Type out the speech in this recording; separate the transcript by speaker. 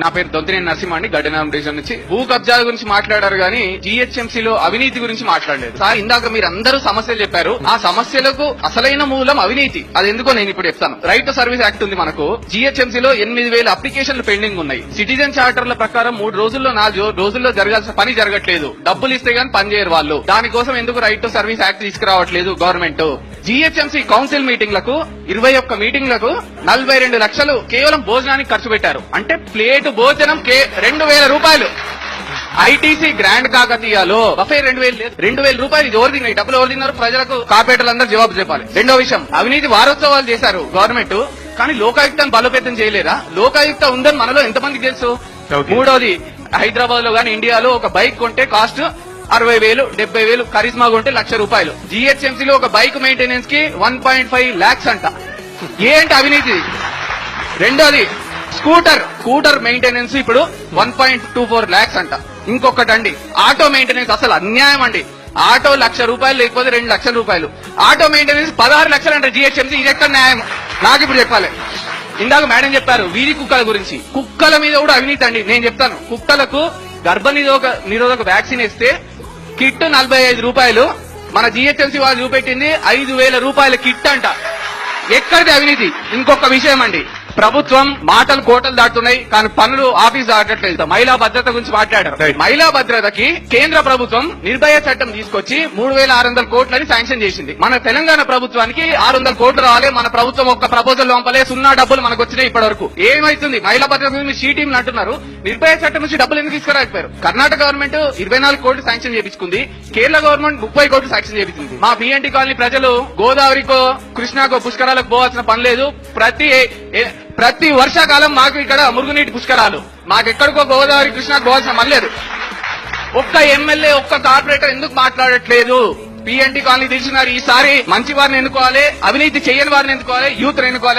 Speaker 1: నా పేరు దొంతినేని నరసింహ అండి, గడ్డనాం డివిజన్ నుంచి. భూ కబ్జాల గురించి మాట్లాడారు గానీ జీహెచ్ఎంసీలో అవినీతి గురించి మాట్లాడలేదు. సార్, ఇందాక మీరు అందరూ సమస్యలు చెప్పారు. ఆ సమస్యలకు అసలైన మూలం అవినీతి. అది ఎందుకో నేను ఇప్పుడు చెప్తాను. రైట్ టు సర్వీస్ యాక్ట్ ఉంది మనకు. జీహెచ్ఎంసీలో 8,000 అప్లికేషన్లు పెండింగ్ ఉన్నాయి. సిటిజన్ చార్టర్ల ప్రకారం 3 రోజుల్లో 4 రోజుల్లో జరగాల్సిన పని జరగట్లేదు. డబ్బులు ఇస్తే గానీ పని చేయరు వాళ్ళు. దానికోసం ఎందుకు రైట్ టు సర్వీస్ యాక్ట్ తీసుకురావట్లేదు గవర్నమెంట్? జీహెచ్ఎంసీ కౌన్సిల్ మీటింగ్లకు 21 మీటింగ్లకు 42 లక్షలు కేవలం భోజనానికి ఖర్చు పెట్టారు. అంటే ప్లేట్ భోజనం 2,000 రూపాయలు. ఐటీసీ గ్రాండ్ కాకతీయలో బఫే 2,000 రూపాయలు. ఇది ఎవరు తిన్నారు? డబ్బులు ఎవరు తిన్నారు? ప్రజలకు కార్పొరేటర్లందరూ జవాబు చెప్పాలి. రెండో విషయం, అవినీతి వారోత్సవాలు చేశారు గవర్నమెంట్, కానీ లోకాయుక్తను బలోపేతం చేయలేరా? లోకాయుక్త ఉందని మనలో ఎంతమందికి తెలుసు? మూడోది, హైదరాబాద్ లో గానీ ఇండియాలో ఒక బైక్ కొంటే కాస్ట్ 60,000, 70,000. కరిజ్మా కొంటే ₹1,00,000. జీహెచ్ఎంసీలో ఒక బైక్ మెయింటెనెన్స్ కి 1.5 lakhs అంట. ఏంటి అవినీతి? రెండోది, స్కూటర్ మెయింటెనెన్స్ ఇప్పుడు 1.24 lakhs అంట. ఇంకొకటండి, ఆటో మెయింటెనెన్స్ అసలు అన్యాయం అండి. ఆటో ₹1,00,000 లేకపోతే 2 లక్షల రూపాయలు. ఆటో మెయింటెనెన్స్ 16 లక్షలు అంట జీహెచ్ఎంసీ. ఇది ఎక్కడ న్యాయం? నాకు ఇప్పుడు చెప్పాలి. ఇందాక మేడం చెప్పారు వీధి కుక్కల గురించి. కుక్కల మీద కూడా అవినీతి అండి. నేను చెప్తాను, కుక్కలకు గర్భ నిరోధక వ్యాక్సిన్ ఇస్తే కిట్ 45 రూపాయలు. మన జీహెచ్ఎంసీ వాళ్ళు చూపెట్టింది 5,000 రూపాయల కిట్ అంట. ఎక్కడిది అవినీతి? ఇంకొక విషయం అండి, ప్రభుత్వం మాటలు కోటలు దాటుతున్నాయి కానీ పనులు ఆఫీస్ దాటట్లేదు. మహిళా భద్రత గురించి మాట్లాడారు. మహిళా భద్రతకి కేంద్ర ప్రభుత్వం నిర్భయ చట్టం తీసుకొచ్చి 3,600 కోట్లని శాంక్షన్ చేసింది. మన తెలంగాణ ప్రభుత్వానికి 600 కోట్లు రావాలి. మన ప్రభుత్వం ఒక్క ప్రపోజల్ పంపలే. 0 డబ్బులు మనకు వచ్చినాయి ఇప్పటి వరకు. ఏమైతుంది? మహిళా భద్రత గురించి షీ టీంలు అంటున్నారు. నిర్భయ చట్టం నుంచి డబ్బులు ఎందుకు తీసుకురాకపోయారు? కర్ణాటక గవర్నమెంట్ 24 కోట్లు శాంక్షన్ చేయించుకుంది. కేరళ గవర్నమెంట్ 30 కోట్లు శాంక్షన్ చేయించింది. మా బిఎన్టీ కాలనీ ప్రజలు గోదావరికో కృష్ణాకో పుష్కరాలకు పోవాల్సిన పని లేదు. ప్రతి వర్షాకాలం మాకు ఇక్కడ మురుగునీటి పుష్కరాలు. మాకెక్కడికో గోదావరి కృష్ణాకు పోవాల్సిన పని లేదు. ఒక్క ఎమ్మెల్యే ఒక్క కార్పొరేటర్ ఎందుకు మాట్లాడట్లేదు? పిఎన్టీ కాలనీ తెలిసినారు. ఈసారి మంచి వారిని ఎన్నుకోవాలి, అవినీతి చేయని వారిని ఎన్నుకోవాలి, యూత్ ఎన్నుకోవాలి.